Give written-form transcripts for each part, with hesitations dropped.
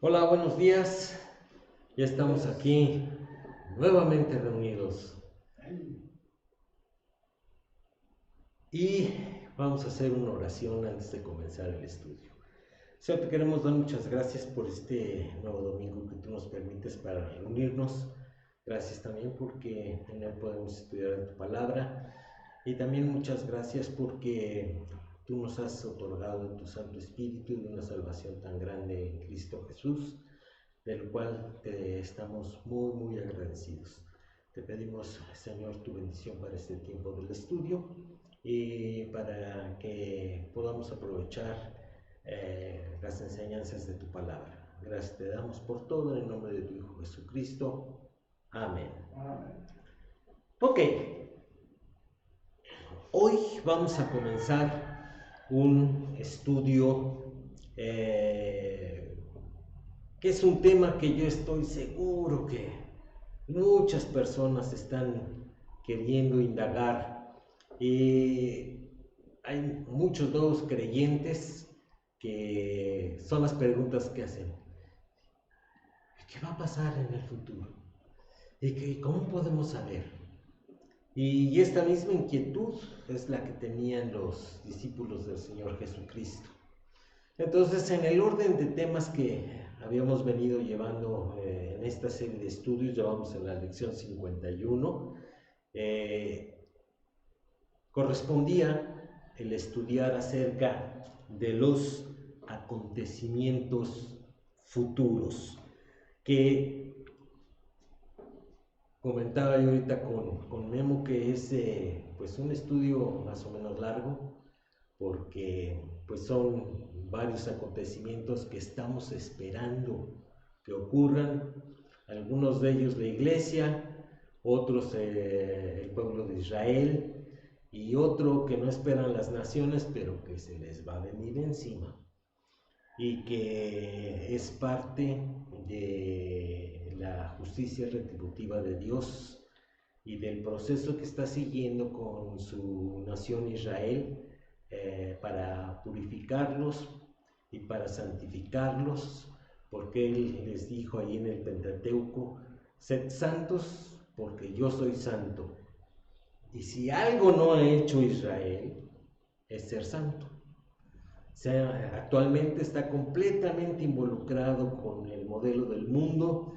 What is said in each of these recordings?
Hola, buenos días. Ya estamos aquí nuevamente reunidos y vamos a hacer una oración antes de comenzar el estudio. Señor, te queremos dar muchas gracias por este nuevo domingo que tú nos permites para reunirnos. Gracias también porque en él podemos estudiar tu palabra y también muchas gracias porque tú nos has otorgado tu Santo Espíritu de una salvación tan grande en Cristo Jesús, del cual te estamos muy agradecidos. Te pedimos, Señor, tu bendición para este tiempo del estudio y para que podamos aprovechar las enseñanzas de tu palabra. Gracias te damos por todo en el nombre de tu Hijo Jesucristo. Amén. Amén. Ok, hoy vamos a comenzar un estudio que es un tema que yo estoy seguro que muchas personas están queriendo indagar. Hay muchos nuevos creyentes que son las preguntas que hacen. ¿Qué va a pasar en el futuro? ¿Y cómo podemos saber? Y esta misma inquietud es la que tenían los discípulos del Señor Jesucristo. Entonces, en el orden de temas que habíamos venido llevando en esta serie de estudios, ya vamos en la lección 51, correspondía el estudiar acerca de los acontecimientos futuros, que comentaba yo ahorita con Memo que es pues un estudio más o menos largo, porque pues son varios acontecimientos que estamos esperando que ocurran, algunos de ellos la iglesia, otros el pueblo de Israel y otro que no esperan las naciones pero que se les va a venir encima y que es parte de la justicia retributiva de Dios y del proceso que está siguiendo con su nación Israel para purificarlos y para santificarlos, porque Él les dijo ahí en el Pentateuco: sed santos porque yo soy santo. Y si algo no ha hecho Israel es ser santo. O sea, actualmente está completamente involucrado con el modelo del mundo.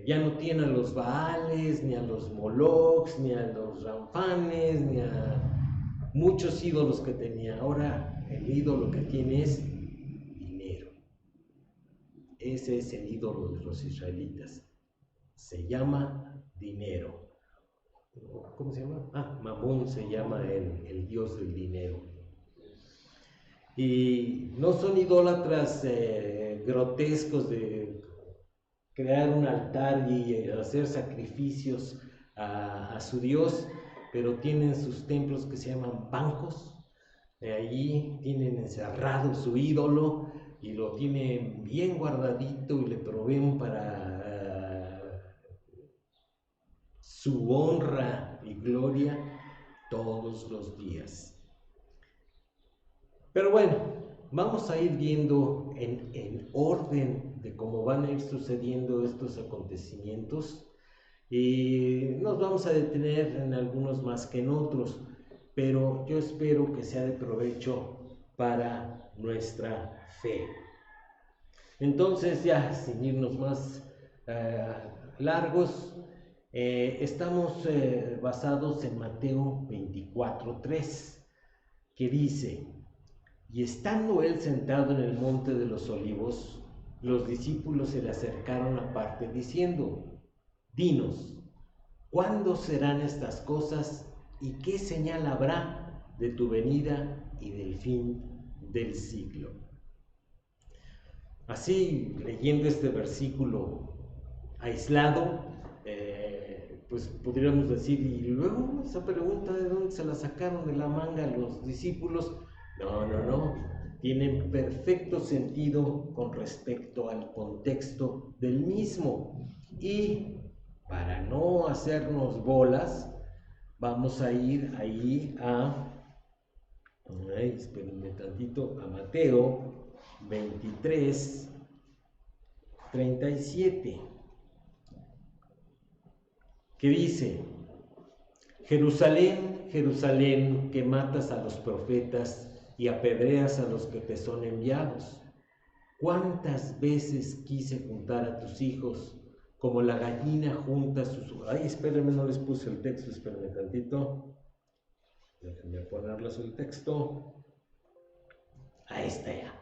Ya no tiene a los Baales, ni a los Molochs, ni a los Ramfanes, ni a muchos ídolos que tenía. Ahora el ídolo que tiene es dinero. Ese es el ídolo de los israelitas. Se llama dinero. ¿Cómo se llama? Mamón se llama el dios del dinero. Y no son idólatras grotescos de crear un altar y hacer sacrificios a su Dios, pero tienen sus templos que se llaman bancos. Allí tienen encerrado su ídolo y lo tienen bien guardadito y le proveen para su honra y gloria todos los días. Pero bueno, vamos a ir viendo en orden de cómo van a ir sucediendo estos acontecimientos y nos vamos a detener en algunos más que en otros, pero yo espero que sea de provecho para nuestra fe. Entonces, ya sin irnos más largos, estamos basados en Mateo 24:3, que dice: y estando él sentado en el monte de los olivos, los discípulos se le acercaron aparte diciendo: dinos, ¿cuándo serán estas cosas y qué señal habrá de tu venida y del fin del siglo? Así, leyendo este versículo aislado, pues podríamos decir: y luego esa pregunta, ¿de dónde se la sacaron de la manga los discípulos? No, tienen perfecto sentido con respecto al contexto del mismo. Y para no hacernos bolas, vamos a ir ahí espérenme tantito, a Mateo 23, 37, que dice: Jerusalén, Jerusalén, que matas a los profetas y apedreas a los que te son enviados. ¿Cuántas veces quise juntar a tus hijos como la gallina junta sus... Ay, espérenme, no les puse el texto, espérenme tantito. Déjenme ponerles el texto. Ahí está ya.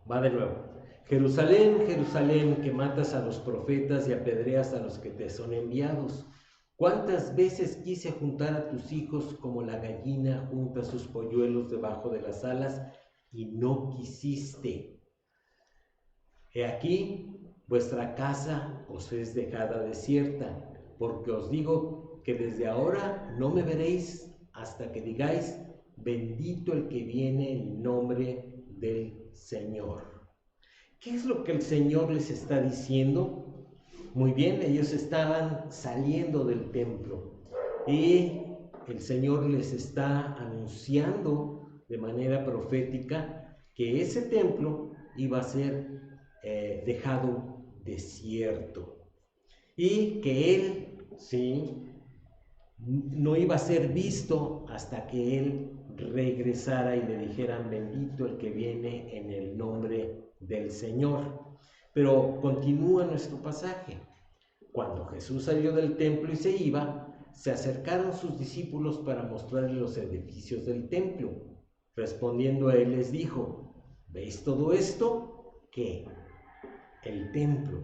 Va de nuevo. Jerusalén, Jerusalén, que matas a los profetas y apedreas a los que te son enviados. ¿Cuántas veces quise juntar a tus hijos como la gallina junta sus polluelos debajo de las alas y no quisiste? He aquí, vuestra casa os es dejada desierta, porque os digo que desde ahora no me veréis hasta que digáis: bendito el que viene en nombre del Señor. ¿Qué es lo que el Señor les está diciendo? Muy bien, ellos estaban saliendo del templo y el Señor les está anunciando de manera profética que ese templo iba a ser dejado desierto y que Él, sí, no iba a ser visto hasta que Él regresara y le dijeran: bendito el que viene en el nombre del Señor. Pero continúa nuestro pasaje. Cuando Jesús salió del templo y se iba, se acercaron sus discípulos para mostrarle los edificios del templo. Respondiendo a él les dijo: ¿veis todo esto? ¿Qué? El templo.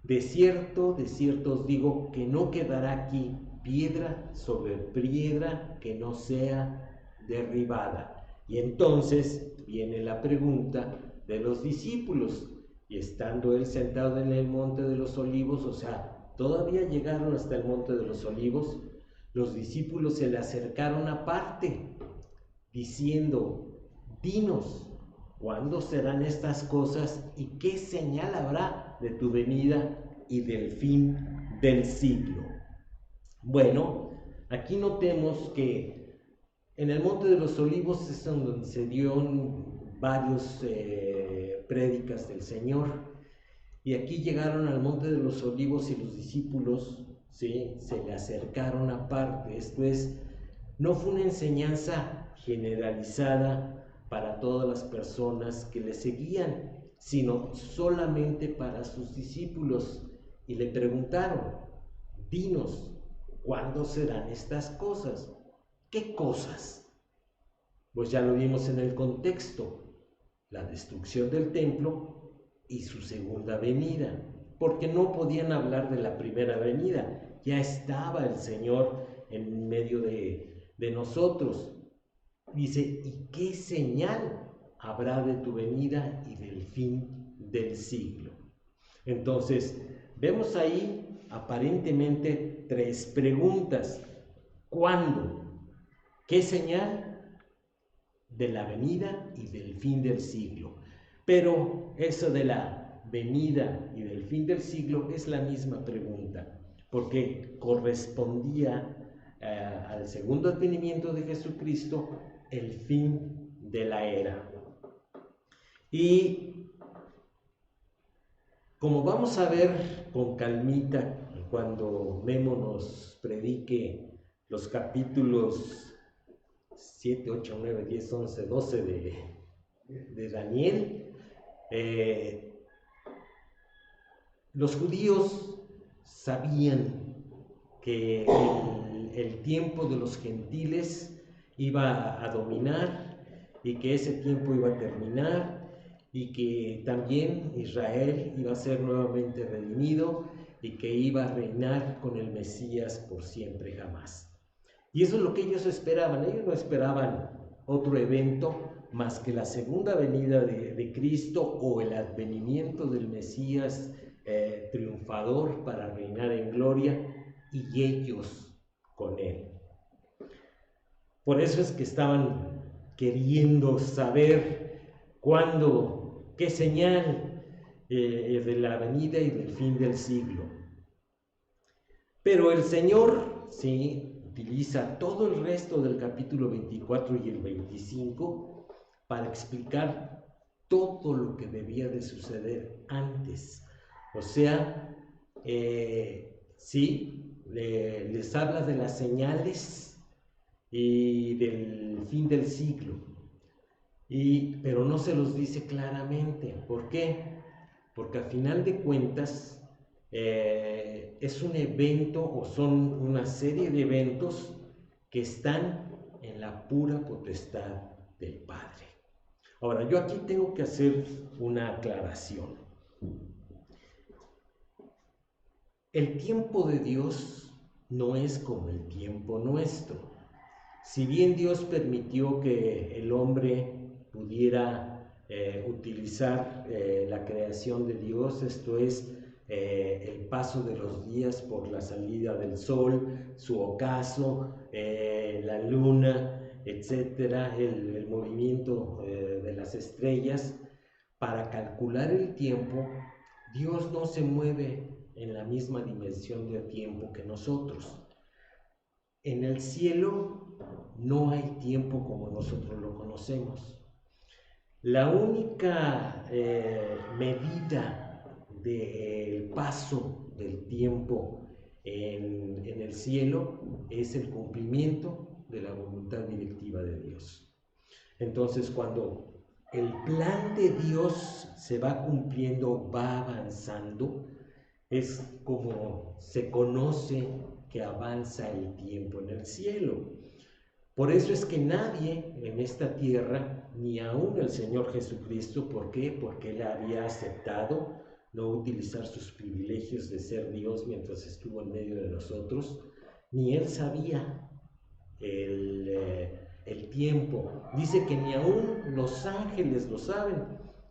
De cierto os digo que no quedará aquí piedra sobre piedra que no sea derribada. Y entonces viene la pregunta de los discípulos. Y estando él sentado en el monte de los olivos, o sea, todavía llegaron hasta el monte de los olivos, los discípulos se le acercaron aparte, diciendo: dinos, ¿cuándo serán estas cosas y qué señal habrá de tu venida y del fin del siglo? Bueno, aquí notemos que en el monte de los olivos es donde se dieron varios prédicas del Señor, y aquí llegaron al monte de los olivos y los discípulos, ¿sí?, se le acercaron aparte. Esto es, no fue una enseñanza generalizada para todas las personas que le seguían, sino solamente para sus discípulos, y le preguntaron: dinos, ¿cuándo serán estas cosas? ¿Qué cosas? Pues ya lo vimos en el contexto: la destrucción del templo y su segunda venida, porque no podían hablar de la primera venida, ya estaba el Señor en medio de nosotros. Dice: ¿y qué señal habrá de tu venida y del fin del siglo? Entonces, vemos ahí aparentemente tres preguntas. ¿Cuándo? ¿Qué señal? De la venida y del fin del siglo. Pero eso de la venida y del fin del siglo es la misma pregunta, porque correspondía al segundo advenimiento de Jesucristo, el fin de la era. Y como vamos a ver con calmita cuando Memo nos predique los capítulos 7, 8, 9, 10, 11, 12 de Daniel, los judíos sabían que el tiempo de los gentiles iba a dominar y que ese tiempo iba a terminar y que también Israel iba a ser nuevamente redimido y que iba a reinar con el Mesías por siempre jamás. Y eso es lo que ellos esperaban. Ellos no esperaban otro evento más que la segunda venida de Cristo o el advenimiento del Mesías triunfador para reinar en gloria, y ellos con él. Por eso es que estaban queriendo saber cuándo, qué señal de la venida y del fin del siglo. Pero el Señor, sí, utiliza todo el resto del capítulo 24 y el 25 para explicar todo lo que debía de suceder antes, O sea, sí, les habla de las señales y del fin del siglo, pero no se los dice claramente. ¿Por qué? Porque a final de cuentas es un evento o son una serie de eventos que están en la pura potestad del Padre. Ahora, yo aquí tengo que hacer una aclaración. El tiempo de Dios no es como el tiempo nuestro. Si bien Dios permitió que el hombre pudiera utilizar la creación de Dios, esto es, el paso de los días por la salida del sol, su ocaso, la luna, etcétera, el movimiento de las estrellas, para calcular el tiempo, Dios no se mueve en la misma dimensión de tiempo que nosotros. En el cielo no hay tiempo como nosotros lo conocemos. La única medida del paso del tiempo en el cielo es el cumplimiento de la voluntad directiva de Dios. Entonces, cuando el plan de Dios se va cumpliendo, va avanzando, es como se conoce que avanza el tiempo en el cielo. Por eso es que nadie en esta tierra, ni aún el Señor Jesucristo, ¿por qué? Porque Él había aceptado no utilizar sus privilegios de ser Dios mientras estuvo en medio de nosotros, ni Él sabía el tiempo. Dice que ni aún los ángeles lo saben.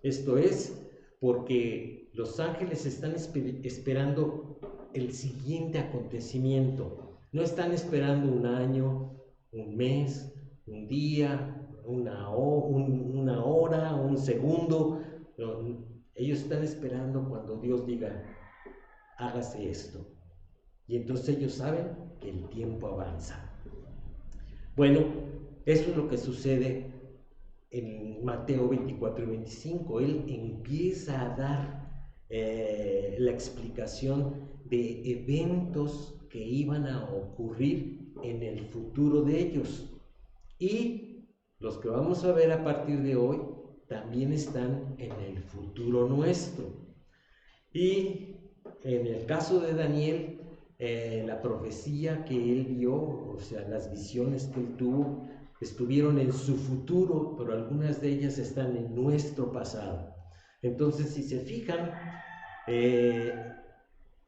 Esto es porque los ángeles están esperando el siguiente acontecimiento. No están esperando un año, un mes, un día, una hora, un segundo. No, ellos están esperando cuando Dios diga, hágase esto. Y entonces ellos saben que el tiempo avanza. Bueno, eso es lo que sucede en Mateo 24 y 25. Él empieza a dar la explicación de eventos que iban a ocurrir en el futuro de ellos. Y los que vamos a ver a partir de hoy también están en el futuro nuestro. Y en el caso de Daniel, la profecía que él vio, o sea, las visiones que él tuvo, estuvieron en su futuro, pero algunas de ellas están en nuestro pasado. Entonces, si se fijan,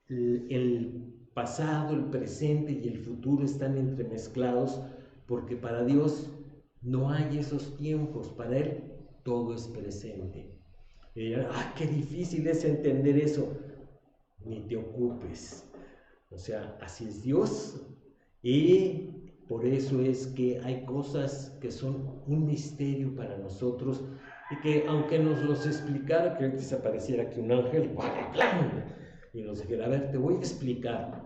el pasado, el presente y el futuro están entremezclados, porque para Dios no hay esos tiempos, para Él todo es presente. Y dirán, qué difícil es entender eso. Ni te ocupes. O sea, así es Dios, y por eso es que hay cosas que son un misterio para nosotros y que aunque nos los explicara, que antes apareciera aquí un ángel y nos dijera, a ver, te voy a explicar,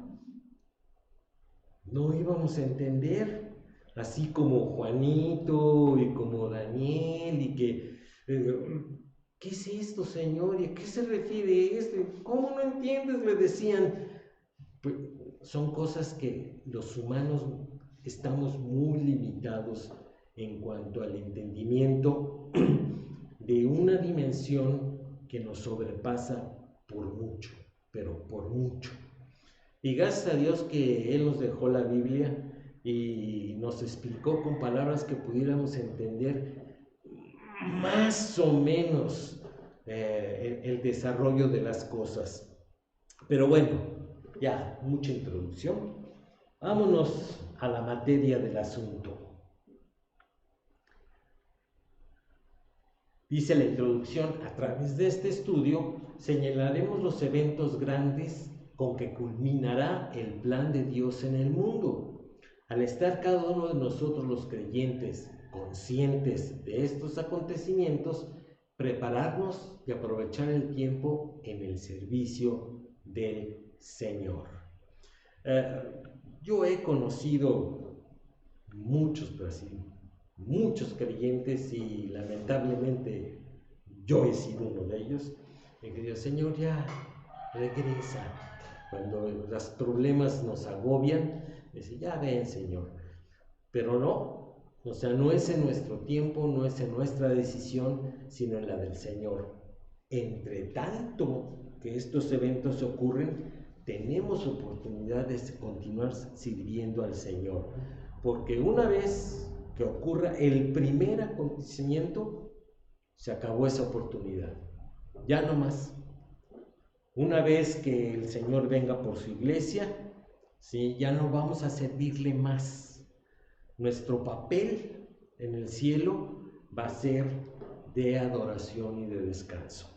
no íbamos a entender, así como Juanito y como Daniel, y que ¿qué es esto, Señor? ¿Y a qué se refiere esto? ¿Cómo no entiendes? Le decían. Pues, son cosas que los humanos estamos muy limitados en cuanto al entendimiento de una dimensión que nos sobrepasa por mucho, pero por mucho. Y gracias a Dios que Él nos dejó la Biblia y nos explicó con palabras que pudiéramos entender más o menos el desarrollo de las cosas. Pero bueno, ya, mucha introducción. Vámonos a la materia del asunto. Dice la introducción, a través de este estudio señalaremos los eventos grandes con que culminará el plan de Dios en el mundo. Al estar cada uno de nosotros los creyentes conscientes de estos acontecimientos, prepararnos y aprovechar el tiempo en el servicio del Señor. Yo he conocido muchos, pero así, muchos creyentes, y lamentablemente yo he sido uno de ellos, que digo, Señor, ya regresa. Cuando los problemas nos agobian, dice, ya ven, Señor. Pero no, o sea, no es en nuestro tiempo, no es en nuestra decisión, sino en la del Señor. Entre tanto que estos eventos ocurren, tenemos oportunidad de continuar sirviendo al Señor. Porque una vez que ocurra el primer acontecimiento, se acabó esa oportunidad. Ya no más. Una vez que el Señor venga por su iglesia, ¿sí? Ya no vamos a servirle más. Nuestro papel en el cielo va a ser de adoración y de descanso.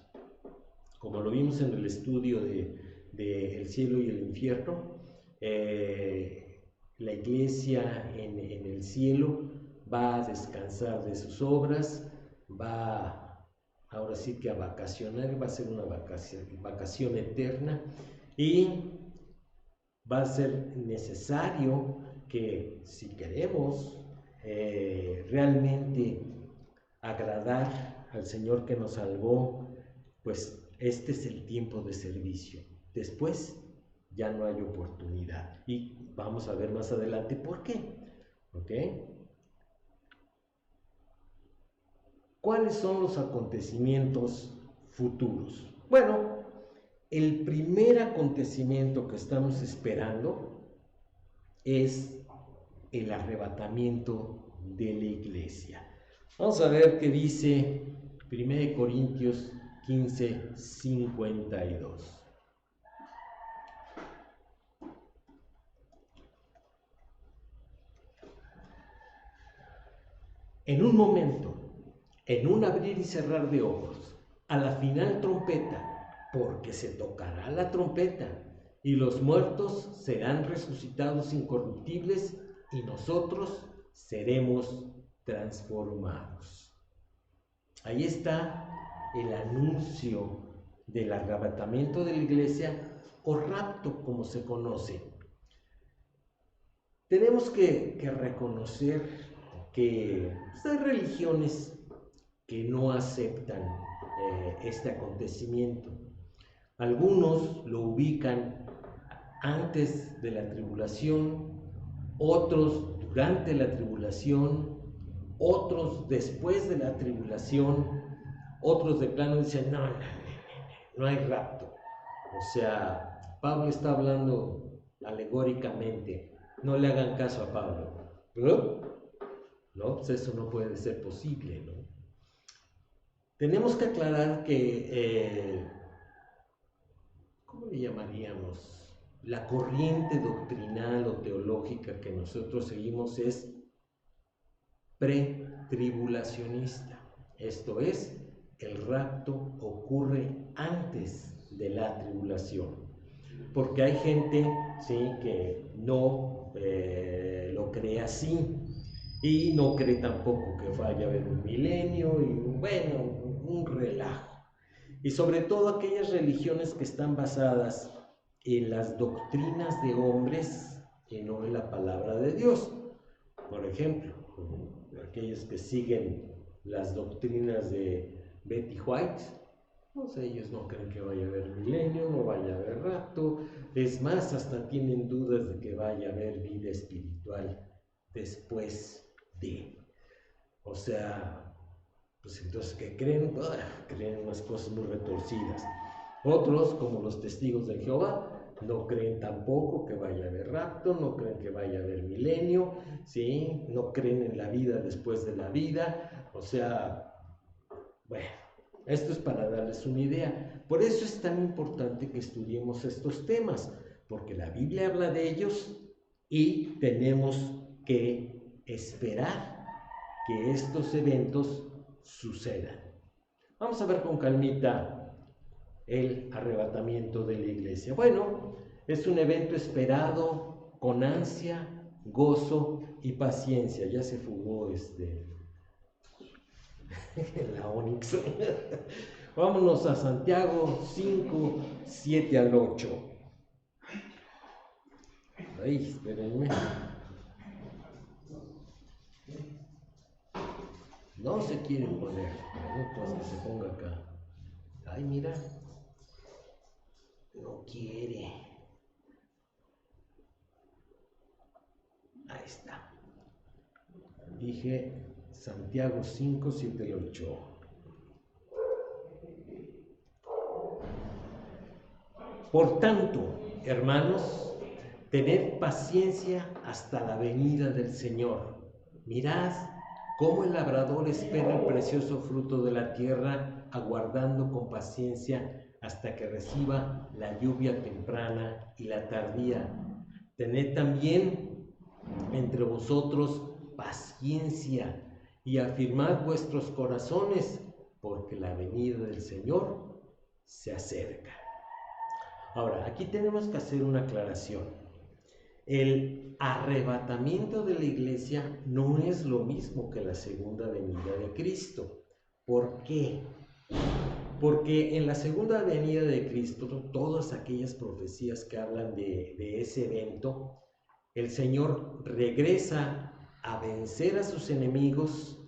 Como lo vimos en el estudio de el cielo y el infierno, la iglesia en el cielo va a descansar de sus obras, va ahora sí que a vacacionar, va a ser una vacación eterna, y va a ser necesario que, si queremos realmente agradar al Señor que nos salvó, pues este es el tiempo de servicio. Después ya no hay oportunidad, y vamos a ver más adelante por qué. ¿Ok? ¿Cuáles son los acontecimientos futuros? Bueno, el primer acontecimiento que estamos esperando es el arrebatamiento de la iglesia. Vamos a ver qué dice 1 Corintios 15:52. En un momento, en un abrir y cerrar de ojos, a la final trompeta, porque se tocará la trompeta, y los muertos serán resucitados incorruptibles, y nosotros seremos transformados. Ahí está el anuncio del arrebatamiento de la iglesia, o rapto como se conoce. Tenemos que reconocer que hay religiones que no aceptan este acontecimiento. Algunos lo ubican antes de la tribulación, otros durante la tribulación, otros después de la tribulación, otros de plano dicen, no hay rapto. O sea, Pablo está hablando alegóricamente, no le hagan caso a Pablo. No, pues eso no puede ser posible, ¿no? Tenemos que aclarar que, ¿cómo le llamaríamos? La corriente doctrinal o teológica que nosotros seguimos es pretribulacionista. Esto es, el rapto ocurre antes de la tribulación. Porque hay gente, ¿sí?, que no lo cree así, y no cree tampoco que vaya a haber un milenio, y bueno, un relajo. Y sobre todo aquellas religiones que están basadas en las doctrinas de hombres y no en la palabra de Dios. Por ejemplo, aquellos que siguen las doctrinas de Betty White, pues ellos no creen que vaya a haber milenio, no vaya a haber rapto. Es más, hasta tienen dudas de que vaya a haber vida espiritual después de. O sea, pues entonces, ¿qué creen? Creen unas cosas muy retorcidas. Otros, como los testigos de Jehová, no creen tampoco que vaya a haber rapto, no creen que vaya a haber milenio, ¿sí? No creen en la vida después de la vida. O sea, bueno, esto es para darles una idea. Por eso es tan importante que estudiemos estos temas, porque la Biblia habla de ellos y tenemos que esperar que estos eventos sucedan. Vamos a ver con calmita el arrebatamiento de la iglesia. Bueno, es un evento esperado con ansia, gozo y paciencia. Ya se fugó la Onix. Vámonos a Santiago 5, 7 al 8. Ay, espérenme. No se quieren poner, hasta que se ponga acá. Ay, mira. No quiere. Ahí está. Dije Santiago 5, 7 y 8. Por tanto, hermanos, tened paciencia hasta la venida del Señor. Mirad cómo el labrador espera el precioso fruto de la tierra, aguardando con paciencia hasta que reciba la lluvia temprana y la tardía. Tened también entre vosotros paciencia y afirmad vuestros corazones, porque la venida del Señor se acerca. Ahora, aquí tenemos que hacer una aclaración. El arrebatamiento de la iglesia no es lo mismo que la segunda venida de Cristo. ¿Por qué? Porque en la segunda venida de Cristo, todas aquellas profecías que hablan de ese evento, el Señor regresa a vencer a sus enemigos,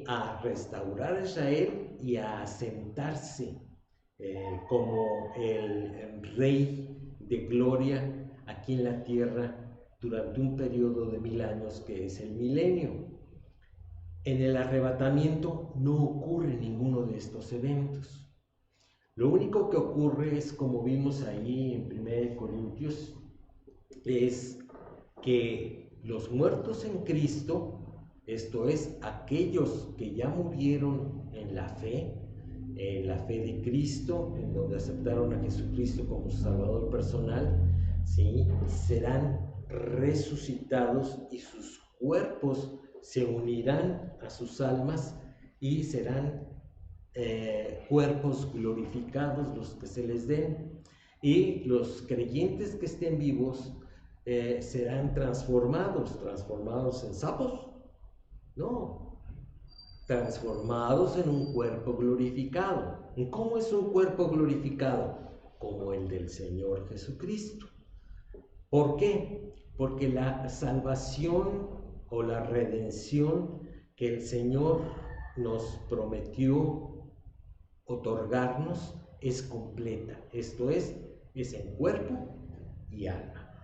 a restaurar a Israel y a asentarse como el Rey de gloria aquí en la tierra durante un periodo de 1000 años que es el milenio. En el arrebatamiento no ocurre ninguno de estos eventos. Lo único que ocurre es, como vimos ahí en 1 Corintios, es que los muertos en Cristo, esto es, aquellos que ya murieron en la fe de Cristo, en donde aceptaron a Jesucristo como su Salvador personal, ¿sí?, serán resucitados y sus cuerpos se unirán a sus almas y serán cuerpos glorificados los que se les den, y los creyentes que estén vivos serán transformados en sapos, no, transformados en un cuerpo glorificado. ¿Y cómo es un cuerpo glorificado? Como el del Señor Jesucristo. ¿Por qué? Porque la salvación o la redención que el Señor nos prometió otorgarnos es completa, esto es en cuerpo y alma.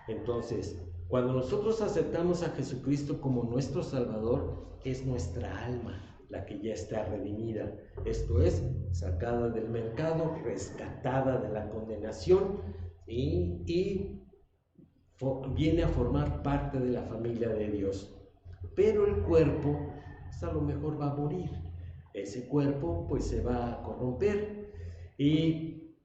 Entonces, cuando nosotros aceptamos a Jesucristo como nuestro Salvador, es nuestra alma la que ya está redimida, esto es, sacada del mercado, rescatada de la condenación, y viene a formar parte de la familia de Dios. Pero el cuerpo, pues a lo mejor va a morir. Ese cuerpo pues se va a corromper y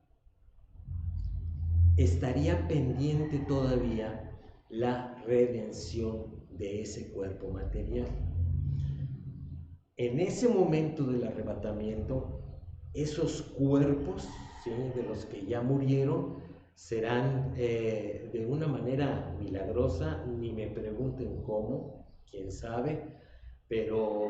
estaría pendiente todavía la redención de ese cuerpo material. En ese momento del arrebatamiento, esos cuerpos, ¿sí?, de los que ya murieron, serán de una manera milagrosa, ni me pregunten cómo, quién sabe, pero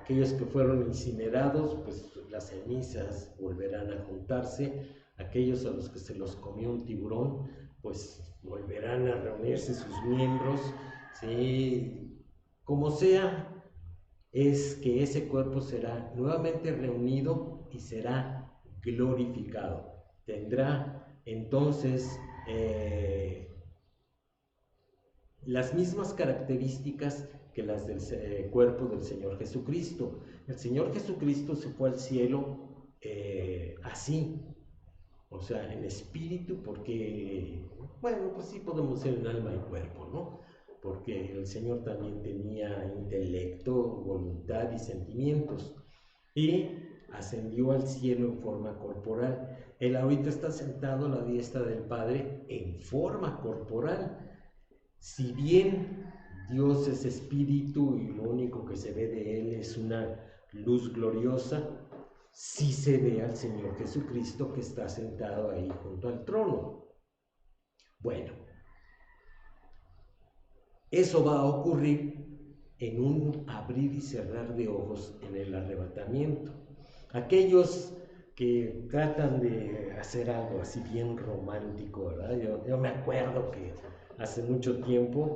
aquellos que fueron incinerados, pues las cenizas volverán a juntarse, aquellos a los que se los comió un tiburón, pues volverán a reunirse sus miembros, ¿sí? Como sea, es que ese cuerpo será nuevamente reunido y será glorificado. Tendrá entonces las mismas características que las del cuerpo del Señor Jesucristo. El Señor Jesucristo se fue al cielo así, o sea, en espíritu, porque, bueno, pues sí podemos ser en alma y cuerpo, ¿no? Porque el Señor también tenía intelecto, voluntad y sentimientos, y ascendió al cielo en forma corporal. Él ahorita está sentado a la diestra del Padre en forma corporal. Si bien Dios es espíritu y lo único que se ve de Él es una luz gloriosa, sí se ve al Señor Jesucristo que está sentado ahí junto al trono. Bueno, eso va a ocurrir en un abrir y cerrar de ojos en el arrebatamiento. Aquellos que tratan de hacer algo así bien romántico, ¿verdad? Yo me acuerdo que hace mucho tiempo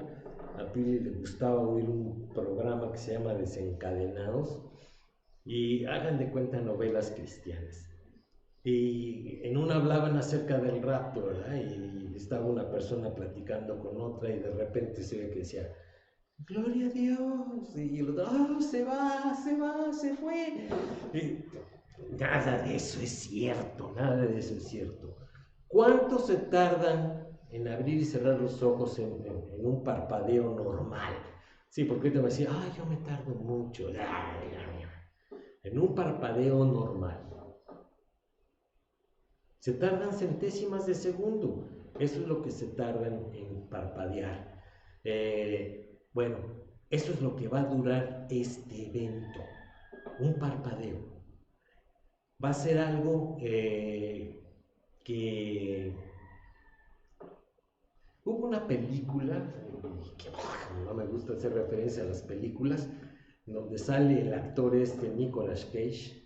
a Pili le gustaba oír un programa que se llama Desencadenados, y hagan de cuenta novelas cristianas. Y en una hablaban acerca del rapto, ¿verdad? Y estaba una persona platicando con otra y de repente se ve que decía, gloria a Dios, y el otro, oh, se fue. Y nada de eso es cierto, nada de eso es cierto. ¿Cuánto se tardan en abrir y cerrar los ojos en un parpadeo normal? Sí, porque te va a decir, ay, yo me tardo mucho. En un parpadeo normal. Se tardan centésimas de segundo. Eso es lo que se tardan en parpadear. Bueno, eso es lo que va a durar este evento. Un parpadeo. Va a ser algo que... Hubo una película, que no me gusta hacer referencia a las películas, donde sale el actor Nicolas Cage,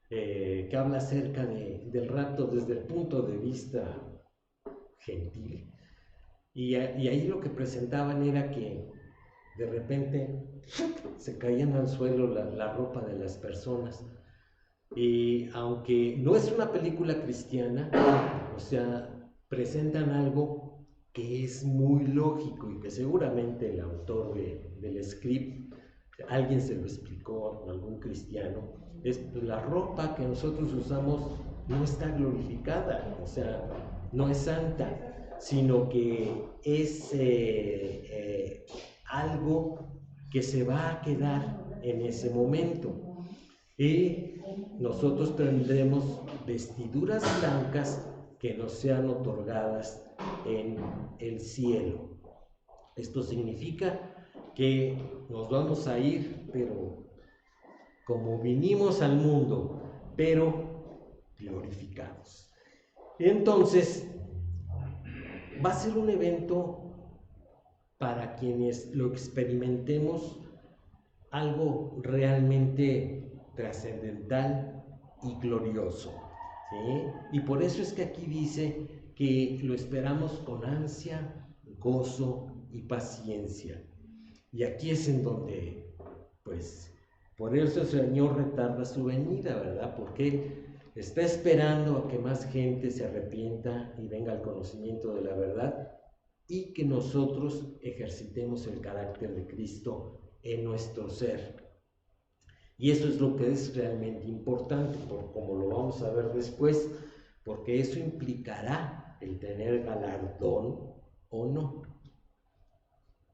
que habla acerca del rapto desde el punto de vista gentil. Y ahí lo que presentaban era que de repente se caían al suelo la ropa de las personas. Y aunque no es una película cristiana, o sea, presentan algo que es muy lógico y que seguramente el autor del script, alguien se lo explicó, algún cristiano, es pues, la ropa que nosotros usamos no está glorificada, o sea, no es santa, sino que es algo que se va a quedar en ese momento. Y nosotros tendremos vestiduras blancas que nos sean otorgadas en el cielo. Esto significa que nos vamos a ir, pero como vinimos al mundo, pero glorificados. Entonces, va a ser un evento para quienes lo experimentemos, algo realmente trascendental y glorioso, ¿sí? Y por eso es que aquí dice que lo esperamos con ansia, gozo y paciencia. Y aquí es en donde, pues, por eso el Señor retarda su venida, ¿verdad? Porque Él está esperando a que más gente se arrepienta y venga al conocimiento de la verdad y que nosotros ejercitemos el carácter de Cristo en nuestro ser. Y eso es lo que es realmente importante, como lo vamos a ver después, porque eso implicará el tener galardón o no.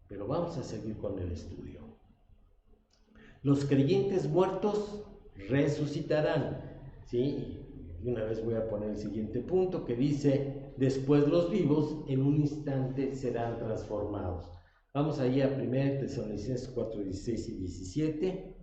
Pero vamos a seguir con el estudio. Los creyentes muertos resucitarán, ¿sí? Y una vez voy a poner el siguiente punto que dice, después los vivos en un instante serán transformados. Vamos allí a 1 Tesalonicenses 4, 16 y 17.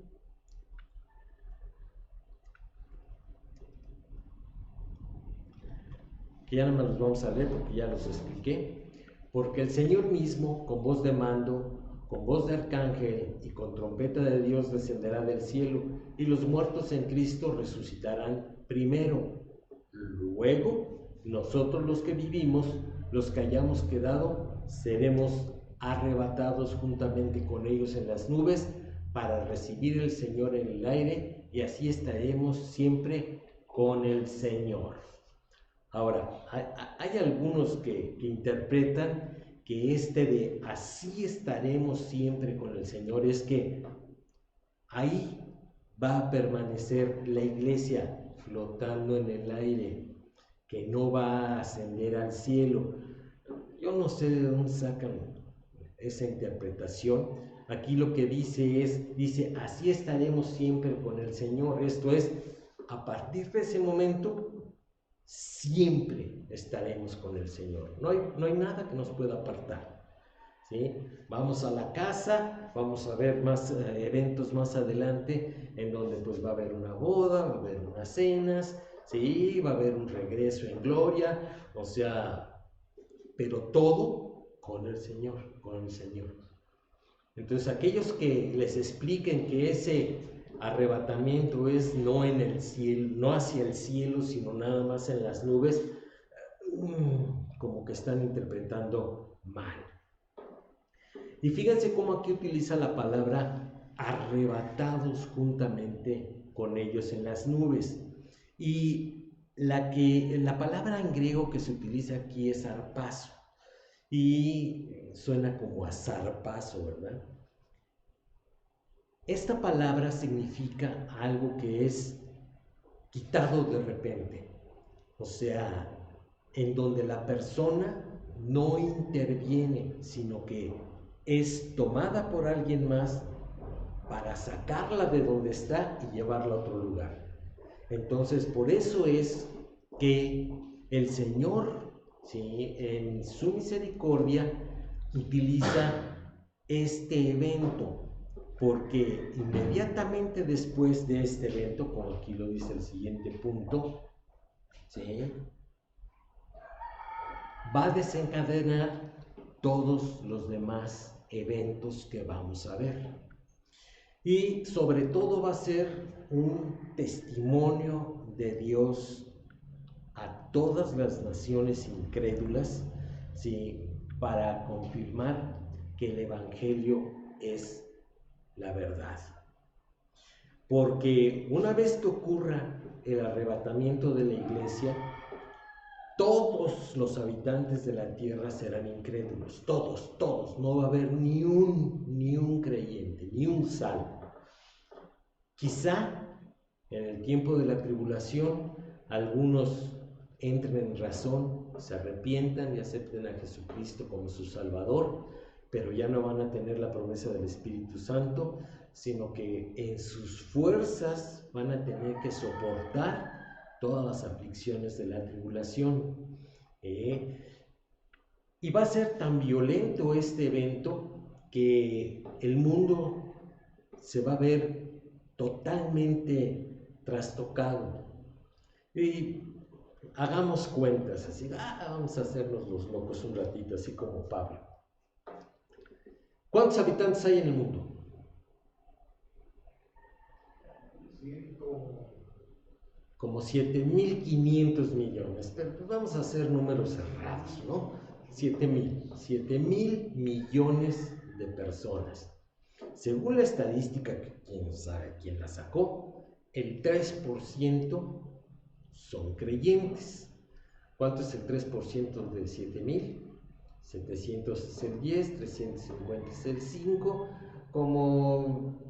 Que ya no me los vamos a leer porque ya los expliqué. Porque el Señor mismo, con voz de mando, con voz de arcángel y con trompeta de Dios descenderá del cielo, y los muertos en Cristo resucitarán primero. Luego, nosotros los que vivimos, los que hayamos quedado, seremos arrebatados juntamente con ellos en las nubes para recibir al Señor en el aire, y así estaremos siempre con el Señor. Ahora, hay algunos que interpretan que de así estaremos siempre con el Señor es que ahí va a permanecer la iglesia flotando en el aire, que no va a ascender al cielo. Yo no sé de dónde sacan esa interpretación. Aquí lo que dice, así estaremos siempre con el Señor. Esto es, a partir de ese momento, siempre estaremos con el Señor. No hay nada que nos pueda apartar, ¿sí? Vamos a la casa, vamos a ver más eventos más adelante en donde pues va a haber una boda, va a haber unas cenas, ¿sí? Va a haber un regreso en gloria, o sea, pero todo con el Señor, con el Señor. Entonces aquellos que les expliquen que ese arrebatamiento es no en el cielo, no hacia el cielo, sino nada más en las nubes, como que están interpretando mal. Y fíjense cómo aquí utiliza la palabra arrebatados juntamente con ellos en las nubes. Y la palabra en griego que se utiliza aquí es arpazo y suena como a zarpazo, ¿verdad? Esta palabra significa algo que es quitado de repente, o sea, en donde la persona no interviene, sino que es tomada por alguien más para sacarla de donde está y llevarla a otro lugar. Entonces, por eso es que el Señor, ¿sí?, en su misericordia, utiliza este evento, porque inmediatamente después de este evento, como aquí lo dice el siguiente punto, ¿sí?, va a desencadenar todos los demás eventos que vamos a ver. Y sobre todo va a ser un testimonio de Dios a todas las naciones incrédulas, ¿sí?, para confirmar que el Evangelio es la verdad. Porque una vez que ocurra el arrebatamiento de la iglesia, todos los habitantes de la tierra serán incrédulos, todos, no va a haber ni un creyente, ni un salvo. Quizá en el tiempo de la tribulación algunos entren en razón, se arrepientan y acepten a Jesucristo como su Salvador, pero ya no van a tener la promesa del Espíritu Santo, sino que en sus fuerzas van a tener que soportar todas las aflicciones de la tribulación. Y va a ser tan violento este evento que el mundo se va a ver totalmente trastocado. Y hagamos cuentas así, vamos a hacernos los locos un ratito, así como Pablo. ¿Cuántos habitantes hay en el mundo? Como 7.500 millones, pero pues vamos a hacer números cerrados, ¿no? 7.000 millones de personas. Según la estadística, que quién la sacó, el 3% son creyentes. ¿Cuánto es el 3% de 7.000? 700 es el 10, 350 es el 5, como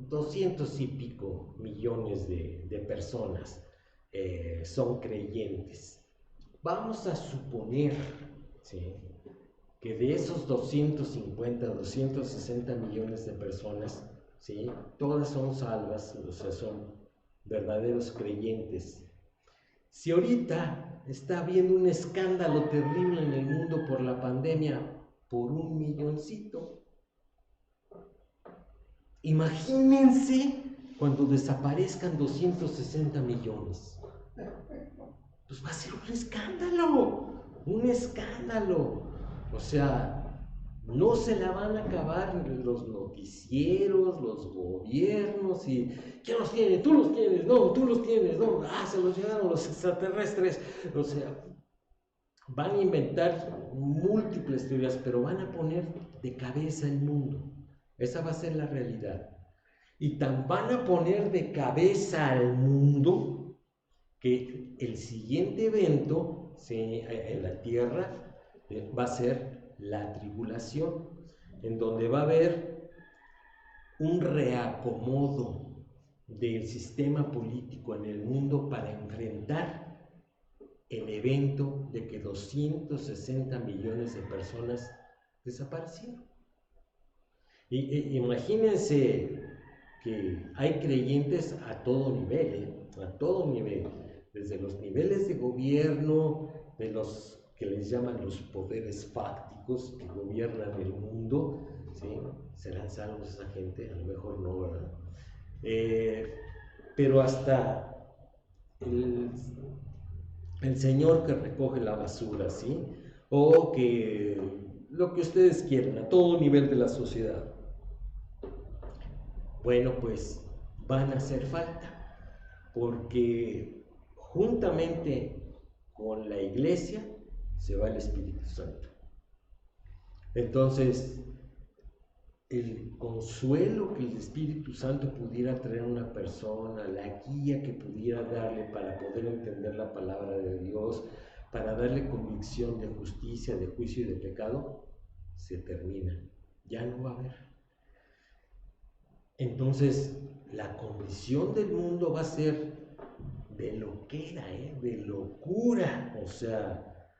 200 y pico millones de personas son creyentes. Vamos a suponer, ¿sí?, que de esos 250, 260 millones de personas, ¿sí?, todas son salvas, o sea, son verdaderos creyentes. Si ahorita está habiendo un escándalo terrible en el mundo por la pandemia, por 1 milloncito, imagínense cuando desaparezcan 260 millones. Pues va a ser un escándalo. O sea, no se la van a acabar los noticieros, los gobiernos, y ¿quién los tiene? Tú los tienes, no, tú los tienes, no, se los llevaron los extraterrestres. O sea, van a inventar múltiples teorías, pero van a poner de cabeza el mundo. Esa va a ser la realidad. Y tan van a poner de cabeza al mundo que el siguiente evento, ¿sí?, en la tierra va a ser la tribulación, en donde va a haber un reacomodo del sistema político en el mundo para enfrentar el evento de que 260 millones de personas desaparecieron. Imagínense que hay creyentes a todo nivel, desde los niveles de gobierno, de los que les llaman los poderes fácticos que gobiernan el mundo, ¿sí? ¿Serán salvos esa gente? A lo mejor no, ¿verdad? Pero hasta el señor que recoge la basura, ¿sí?, o que lo que ustedes quieran, a todo nivel de la sociedad. Bueno, pues van a hacer falta, porque juntamente con la iglesia se va el Espíritu Santo. Entonces, el consuelo que el Espíritu Santo pudiera traer a una persona, la guía que pudiera darle para poder entender la palabra de Dios, para darle convicción de justicia, de juicio y de pecado, se termina. Ya no va a haber. Entonces, la condición del mundo va a ser de loquera, de locura. O sea,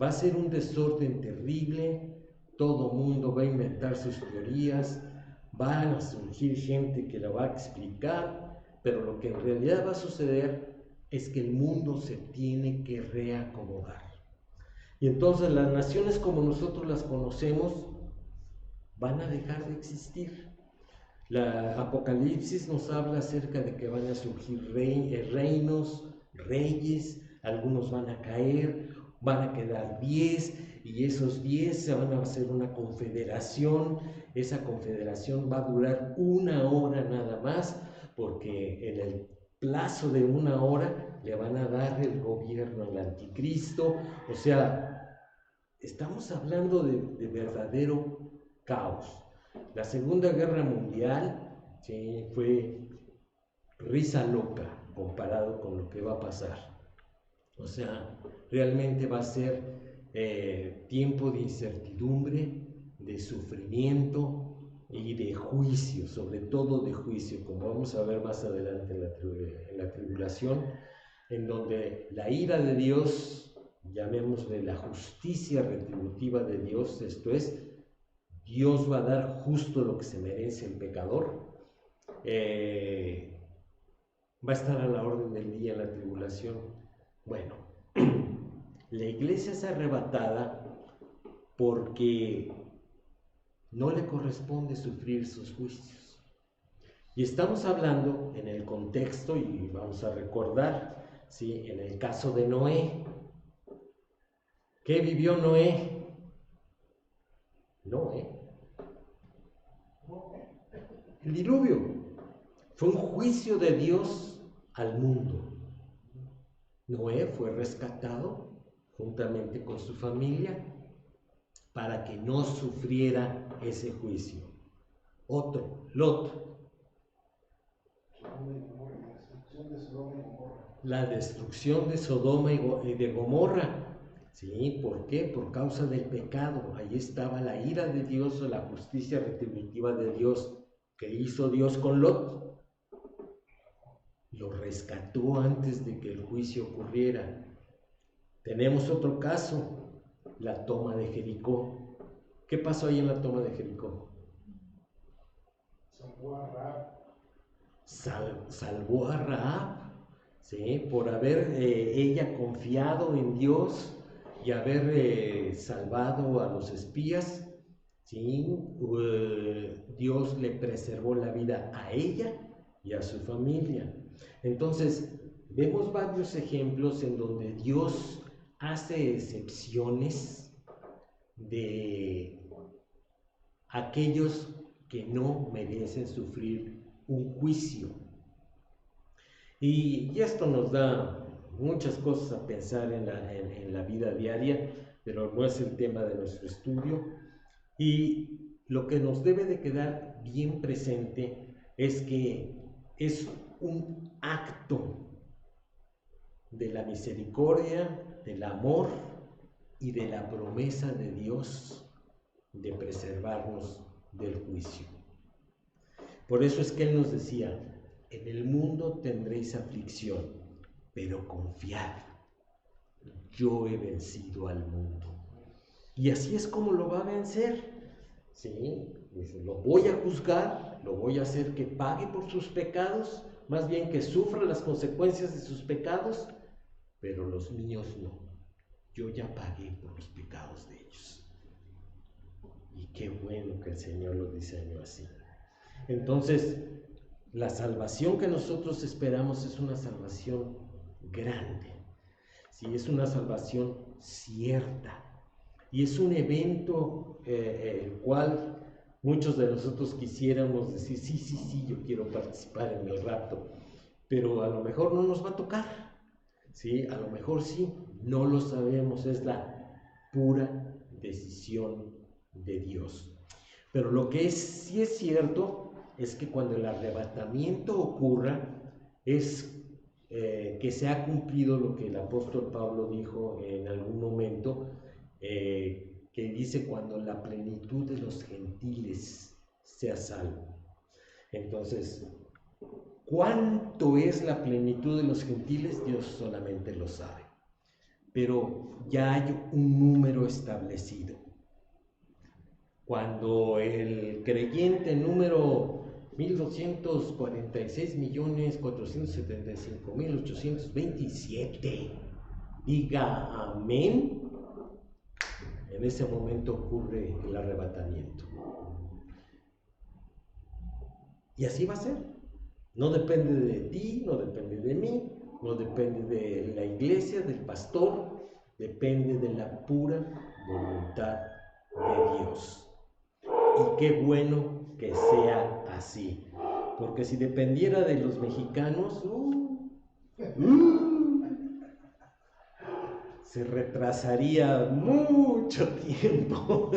va a ser un desorden terrible. Todo mundo va a inventar sus teorías, van a surgir gente que la va a explicar, pero lo que en realidad va a suceder es que el mundo se tiene que reacomodar. Y entonces las naciones como nosotros las conocemos van a dejar de existir. La Apocalipsis nos habla acerca de que van a surgir reinos, reyes, algunos van a caer, van a quedar 10 y esos 10 se van a hacer una confederación. Esa confederación va a durar 1 hora nada más, porque en el plazo de 1 hora le van a dar el gobierno al anticristo. O sea, estamos hablando de verdadero caos. La Segunda Guerra Mundial, ¿sí?, fue risa loca comparado con lo que va a pasar. O sea, realmente va a ser tiempo de incertidumbre, de sufrimiento y de juicio, sobre todo de juicio, como vamos a ver más adelante en la tribulación, en donde la ira de Dios, llamémosle la justicia retributiva de Dios, esto es, Dios va a dar justo lo que se merece el pecador, va a estar a la orden del día en la tribulación. Bueno, la iglesia es arrebatada porque no le corresponde sufrir sus juicios. Y estamos hablando en el contexto, y vamos a recordar, ¿sí?, en el caso de Noé. ¿Qué vivió Noé? El diluvio fue un juicio de Dios al mundo. Noé fue rescatado juntamente con su familia para que no sufriera ese juicio. Otro, Lot. La destrucción de Sodoma y de Gomorra. ¿Sí? ¿Por qué? Por causa del pecado. Ahí estaba la ira de Dios o la justicia retributiva de Dios. ¿Qué hizo Dios con Lot? Lo rescató antes de que el juicio ocurriera. Tenemos otro caso, la toma de Jericó. ¿Qué pasó ahí en la toma de Jericó? Salvó a Rahab, ¿sí?, por haber ella confiado en Dios y haber salvado a los espías. ¿Sí? Dios le preservó la vida a ella y a su familia. Entonces, vemos varios ejemplos en donde Dios hace excepciones de aquellos que no merecen sufrir un juicio. Y esto nos da muchas cosas a pensar en la vida diaria, pero no es el tema de nuestro estudio. Y lo que nos debe de quedar bien presente es que es un acto de la misericordia, del amor y de la promesa de Dios de preservarnos del juicio. Por eso es que Él nos decía: en el mundo tendréis aflicción, pero confiad, yo he vencido al mundo. Y así es como lo va a vencer. ¿Sí? Dice, lo voy a juzgar, lo voy a hacer que pague por sus pecados, más bien que sufra las consecuencias de sus pecados, pero los míos no. Yo ya pagué por los pecados de ellos. Y qué bueno que el Señor lo diseñó así. Entonces, la salvación que nosotros esperamos es una salvación grande. ¿Sí? Es una salvación cierta. Y es un evento el cual muchos de nosotros quisiéramos decir, sí, yo quiero participar en el rapto, pero a lo mejor no nos va a tocar, ¿sí? A lo mejor sí, no lo sabemos, es la pura decisión de Dios. Pero lo que sí es cierto es que cuando el arrebatamiento ocurra, es que se ha cumplido lo que el apóstol Pablo dijo en algún momento, que dice cuando la plenitud de los gentiles sea salvo. Entonces, ¿cuánto es la plenitud de los gentiles? Dios solamente lo sabe. Pero ya hay un número establecido. Cuando el creyente número 1.246.475.827 diga amén, en ese momento ocurre el arrebatamiento. Y así va a ser. No depende de ti, no depende de mí, no depende de la iglesia, del pastor, depende de la pura voluntad de Dios. Y qué bueno que sea así, porque si dependiera de los mexicanos, se retrasaría mucho tiempo.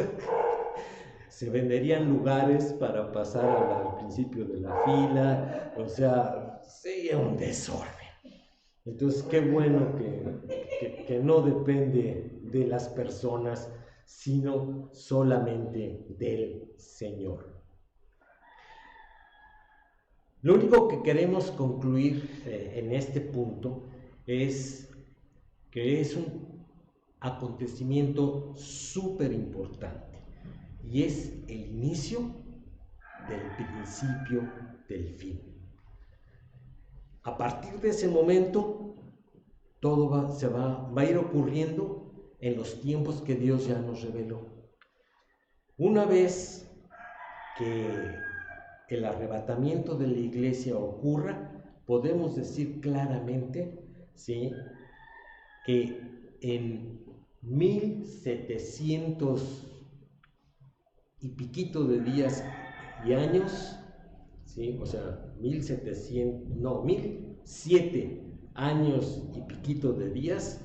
Se venderían lugares para pasar al principio de la fila, o sea, sería un desorden. Entonces, qué bueno que no depende de las personas, sino solamente del Señor. Lo único que queremos concluir en este punto es que es un acontecimiento súper importante y es el inicio del principio del fin. A partir de ese momento, todo va a ir ocurriendo en los tiempos que Dios ya nos reveló. Una vez que el arrebatamiento de la iglesia ocurra, podemos decir claramente, ¿sí?, que en 1700 y piquito de días y años, ¿sí?, o sea, 1007 años y piquito de días,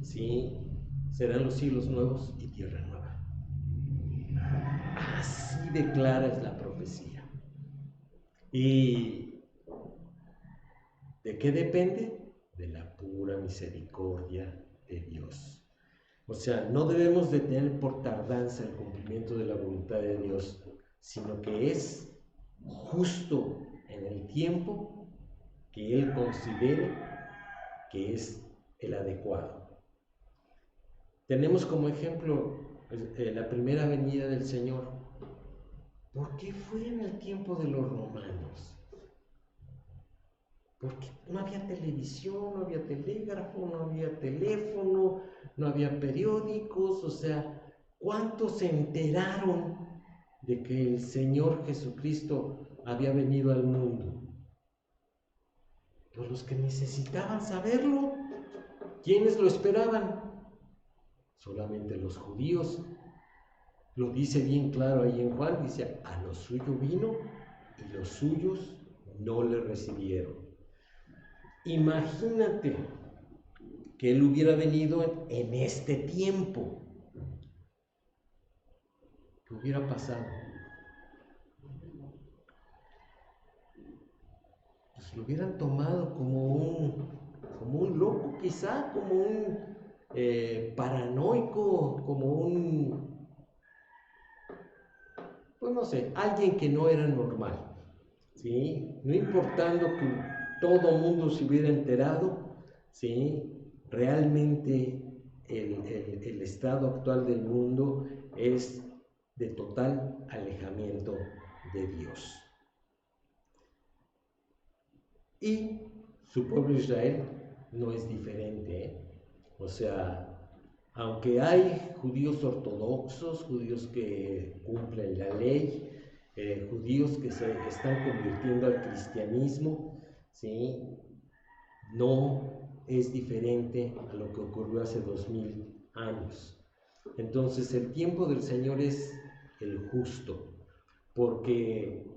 ¿sí?, serán los cielos nuevos y tierra nueva. Así de clara es la profecía. ¿Y de qué depende? De la pura misericordia de Dios. O sea, no debemos de tener por tardanza el cumplimiento de la voluntad de Dios, sino que es justo en el tiempo que Él considere que es el adecuado. Tenemos como ejemplo la primera venida del Señor. ¿Por qué fue en el tiempo de los romanos? Porque no había televisión, no había telégrafo, no había teléfono, no había periódicos, o sea, ¿cuántos se enteraron de que el Señor Jesucristo había venido al mundo? Pues los que necesitaban saberlo. ¿Quiénes lo esperaban? Solamente los judíos. Lo dice bien claro ahí en Juan, dice, a lo suyo vino y los suyos no le recibieron. Imagínate que Él hubiera venido en este tiempo. ¿Qué hubiera pasado? Pues lo hubieran tomado como un loco, quizá, como un paranoico, como un, pues no sé, alguien que no era normal, ¿sí? No importando que todo mundo se hubiera enterado, ¿sí? Realmente el estado actual del mundo es de total alejamiento de Dios. Y su pueblo Israel no es diferente, ¿eh? O sea, aunque hay judíos ortodoxos, judíos que cumplen la ley, judíos que se están convirtiendo al cristianismo, ¿sí?, no es diferente a lo que ocurrió hace 2000 años. Entonces el tiempo del Señor es el justo, porque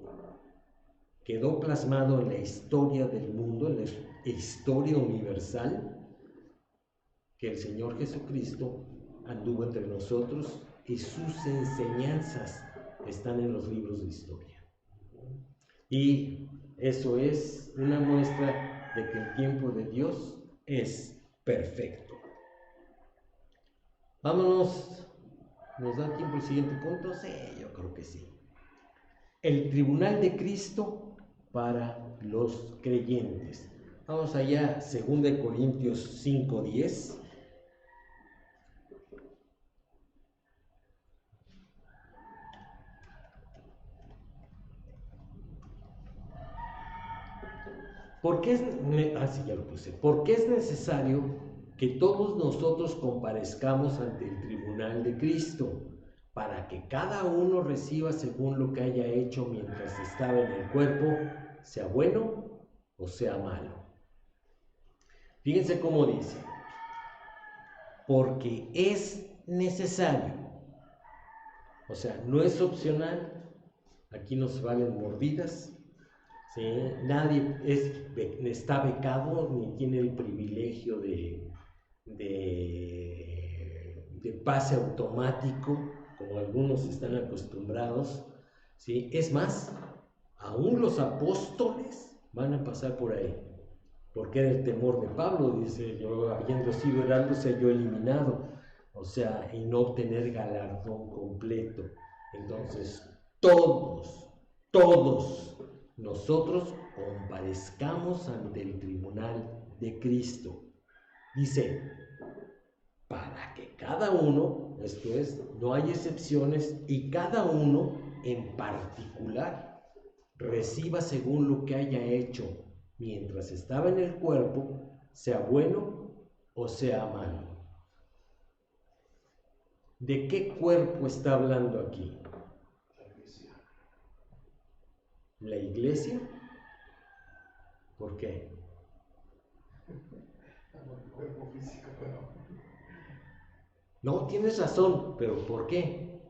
quedó plasmado en la historia del mundo, en la historia universal, que el Señor Jesucristo anduvo entre nosotros y sus enseñanzas están en los libros de historia. Y eso es una muestra de que el tiempo de Dios es perfecto. Vámonos, ¿nos da tiempo el siguiente punto? Sí, yo creo que sí. El tribunal de Cristo para los creyentes. Vamos allá, 2 Corintios 5:10. ¿Por qué ya lo puse. ¿Por qué es necesario que todos nosotros comparezcamos ante el tribunal de Cristo, para que cada uno reciba según lo que haya hecho mientras estaba en el cuerpo, sea bueno o sea malo? Fíjense cómo dice: porque es necesario. O sea, no es opcional. Aquí no se valen mordidas. ¿Sí? Nadie está becado ni tiene el privilegio de pase automático, como algunos están acostumbrados. ¿Sí? Es más, aún los apóstoles van a pasar por ahí, porque era el temor de Pablo. Dice: yo, habiendo sido heraldo, ser yo eliminado, o sea, y no obtener galardón completo. Entonces, todos nosotros comparezcamos ante el tribunal de Cristo. Dice, para que cada uno, esto es, no hay excepciones, y cada uno en particular reciba según lo que haya hecho mientras estaba en el cuerpo, sea bueno o sea malo. ¿De qué cuerpo está hablando aquí? ¿La iglesia? ¿Por qué? El cuerpo físico, pero... No, tienes razón, pero ¿por qué?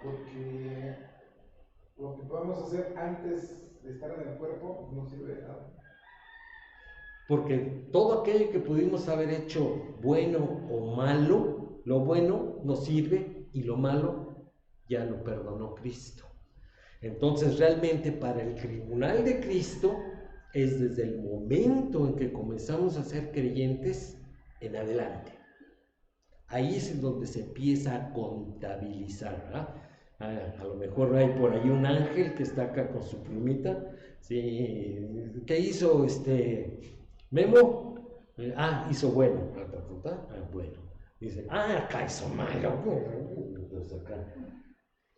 Porque lo que podemos hacer antes de estar en el cuerpo no sirve de nada. Porque todo aquello que pudimos haber hecho, bueno o malo, lo bueno nos sirve y lo malo ya lo perdonó Cristo. Entonces, realmente para el tribunal de Cristo es desde el momento en que comenzamos a ser creyentes en adelante. Ahí es en donde se empieza a contabilizar, ¿verdad? A lo mejor hay por ahí un ángel que está acá con su plumita, ¿sí? ¿Qué hizo Memo? Hizo bueno. Bueno. Dice, acá hizo malo. Entonces acá.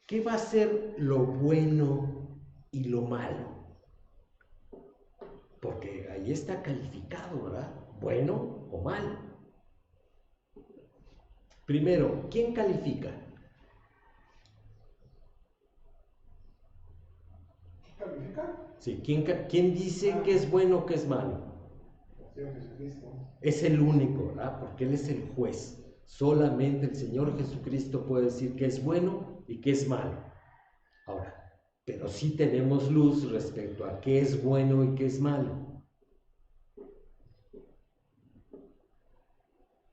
¿Qué va a ser lo bueno y lo malo? Porque ahí está calificado, ¿verdad? Bueno o malo. Primero, ¿quién califica? ¿Califica? Sí, ¿quién dice que es bueno o que es malo? Señor Jesucristo. Es el único, ¿verdad? Porque Él es el juez. Solamente el Señor Jesucristo puede decir que es bueno y que es malo. Ahora, pero sí tenemos luz respecto a qué es bueno y qué es malo.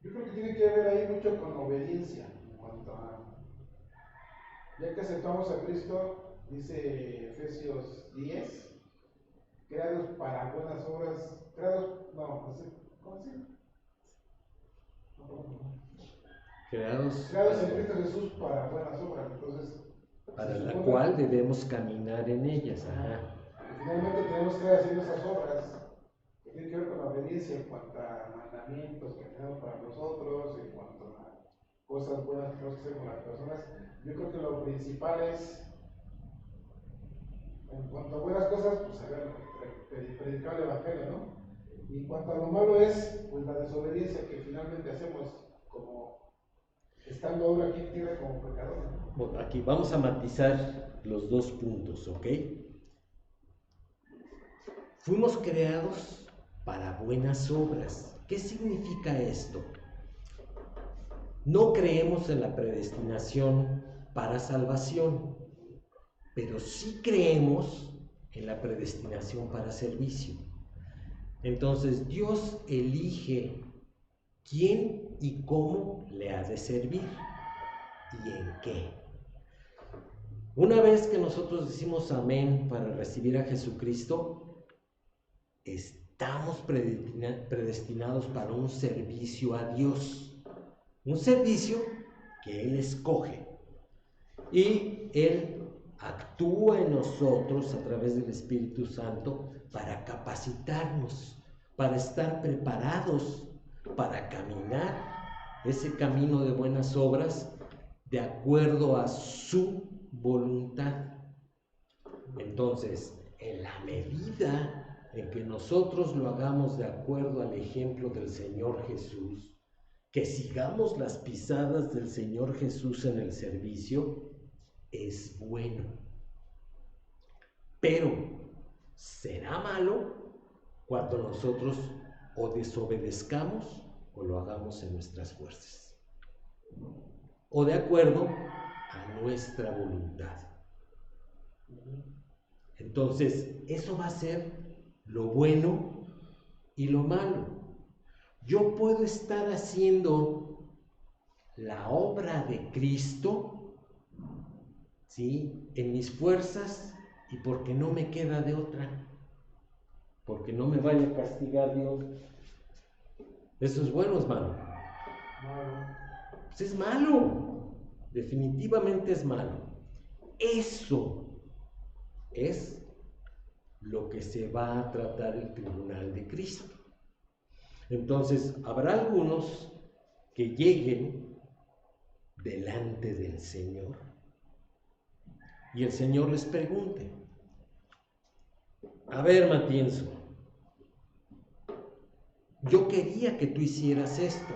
Yo creo que tiene que ver ahí mucho con obediencia. En cuanto a, ya que aceptamos a Cristo, dice Efesios 10, creados para buenas obras, ¿cómo así? Creados En Cristo Jesús para buenas obras. Entonces, para la cual debemos caminar en ellas. Finalmente tenemos que estar haciendo esas obras que tienen que ver con la obediencia en cuanto a mandamientos que tenemos para nosotros, en cuanto a cosas buenas que tenemos que hacer con las personas. Yo creo que lo principal es, en cuanto a buenas cosas, pues predicar el evangelio, ¿no? Y en cuanto a lo malo es, pues la desobediencia que finalmente hacemos como estando ahora aquí en tierra como pecadores, ¿no? Bueno, aquí vamos a matizar los dos puntos, ¿ok? Fuimos creados para buenas obras. ¿Qué significa esto? No creemos en la predestinación para salvación, pero sí creemos en la predestinación para servicio. Entonces Dios elige quién y cómo le ha de servir y en qué. Una vez que nosotros decimos amén para recibir a Jesucristo, estamos predestinados para un servicio a Dios, un servicio que Él escoge y Él actúa en nosotros a través del Espíritu Santo para capacitarnos, para estar preparados, para caminar ese camino de buenas obras de acuerdo a su voluntad. Entonces, en la medida en que nosotros lo hagamos de acuerdo al ejemplo del Señor Jesús, que sigamos las pisadas del Señor Jesús en el servicio, es bueno. Pero será malo cuando nosotros o desobedezcamos o lo hagamos en nuestras fuerzas, o de acuerdo a nuestra voluntad. Entonces, eso va a ser lo bueno y lo malo. Yo puedo estar haciendo la obra de Cristo, ¿sí?, en mis fuerzas y porque no me queda de otra, porque no me vaya a castigar Dios. ¿Eso es bueno o es malo? Pues es malo, definitivamente es malo. Eso es lo que se va a tratar el tribunal de Cristo. Entonces, habrá algunos que lleguen delante del Señor y el Señor les pregunte: a ver, Matienzo, yo quería que tú hicieras esto,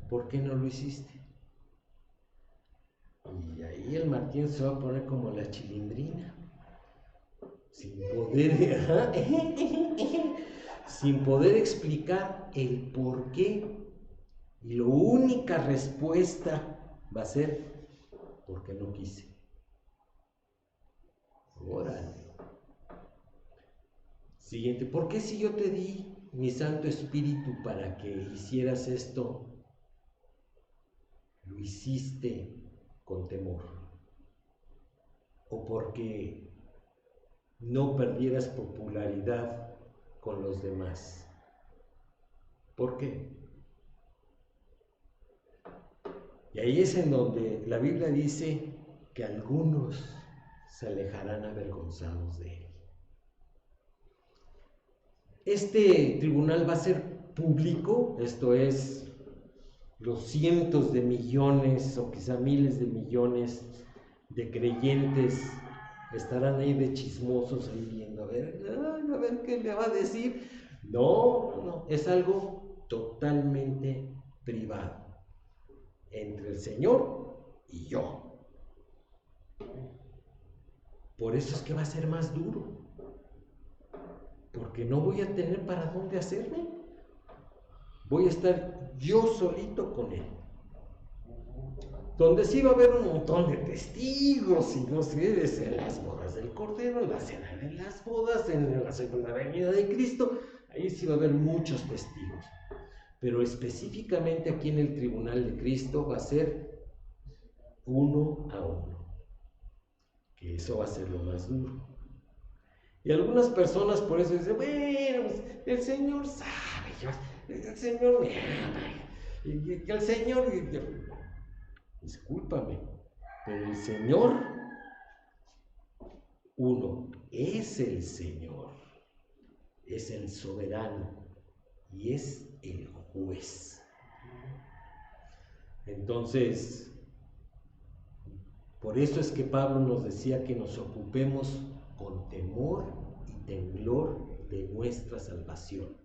¿por qué no lo hiciste? Y ahí el Martín se va a poner como la chilindrina, sin poder explicar el por qué. Y la única respuesta va a ser: porque no quise. Órale. Siguiente: ¿por qué si yo te di mi Santo Espíritu para que hicieras esto, lo hiciste con temor? ¿O porque no perdieras popularidad con los demás? ¿Por qué? Y ahí es en donde la Biblia dice que algunos se alejarán avergonzados de él. Este tribunal va a ser público, esto es, los cientos de millones o quizá miles de millones de creyentes estarán ahí de chismosos ahí viendo, a ver qué le va a decir. No, es algo totalmente privado entre el Señor y yo. Por eso es que va a ser más duro, porque no voy a tener para dónde hacerme. Voy a estar yo solito con Él. Donde sí va a haber un montón de testigos, y no sé, en las bodas del Cordero, en la cena de las bodas, en la segunda venida de Cristo, ahí sí va a haber muchos testigos. Pero específicamente aquí en el tribunal de Cristo va a ser uno a uno, que eso va a ser lo más duro. Y algunas personas por eso dicen: bueno, pues el Señor sabe, el Señor me ama, y el Señor, discúlpame, pero el Señor, uno, es el Señor, es el soberano y es el juez. Entonces, por eso es que Pablo nos decía que nos ocupemos con temor y temblor de nuestra salvación.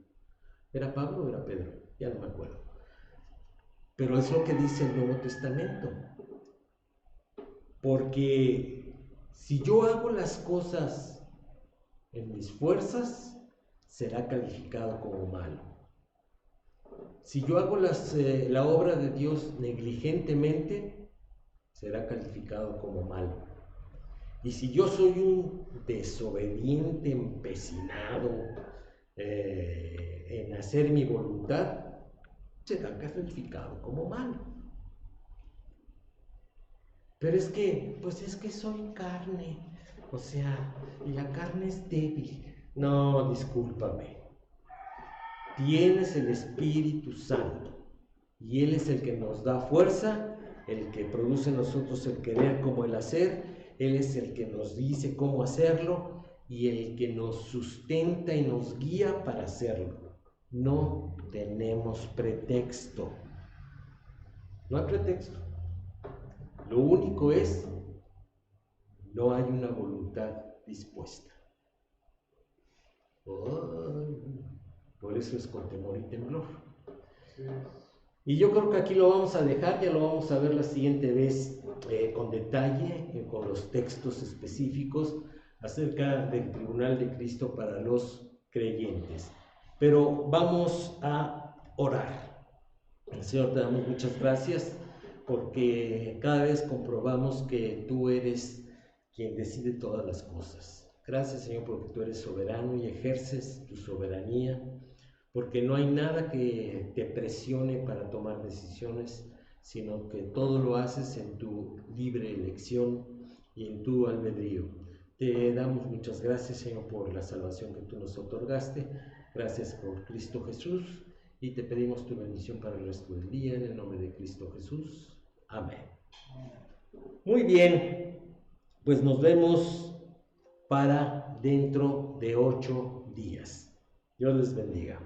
¿Era Pablo o era Pedro? Ya no me acuerdo. Pero es lo que dice el Nuevo Testamento. Porque si yo hago las cosas en mis fuerzas, será calificado como malo. Si yo hago la obra de Dios negligentemente, será calificado como malo. Y si yo soy un desobediente, empecinado en hacer mi voluntad, será calificado como malo. Pero es que, pues es que soy carne, o sea, y la carne es débil. No, discúlpame. Tienes el Espíritu Santo y Él es el que nos da fuerza, el que produce en nosotros el querer como el hacer. Él es el que nos dice cómo hacerlo y el que nos sustenta y nos guía para hacerlo. No tenemos pretexto. No hay pretexto. Lo único es, no hay una voluntad dispuesta. Por eso es con temor y temblor. Sí. Y yo creo que aquí lo vamos a dejar, ya lo vamos a ver la siguiente vez con detalle, con los textos específicos acerca del tribunal de Cristo para los creyentes. Pero vamos a orar. Señor, te damos muchas gracias porque cada vez comprobamos que tú eres quien decide todas las cosas. Gracias, Señor, porque tú eres soberano y ejerces tu soberanía, porque no hay nada que te presione para tomar decisiones, sino que todo lo haces en tu libre elección y en tu albedrío. Te damos muchas gracias, Señor, por la salvación que tú nos otorgaste. Gracias por Cristo Jesús y te pedimos tu bendición para el resto del día en el nombre de Cristo Jesús. Amén. Muy bien, pues nos vemos para dentro de 8 días. Dios les bendiga.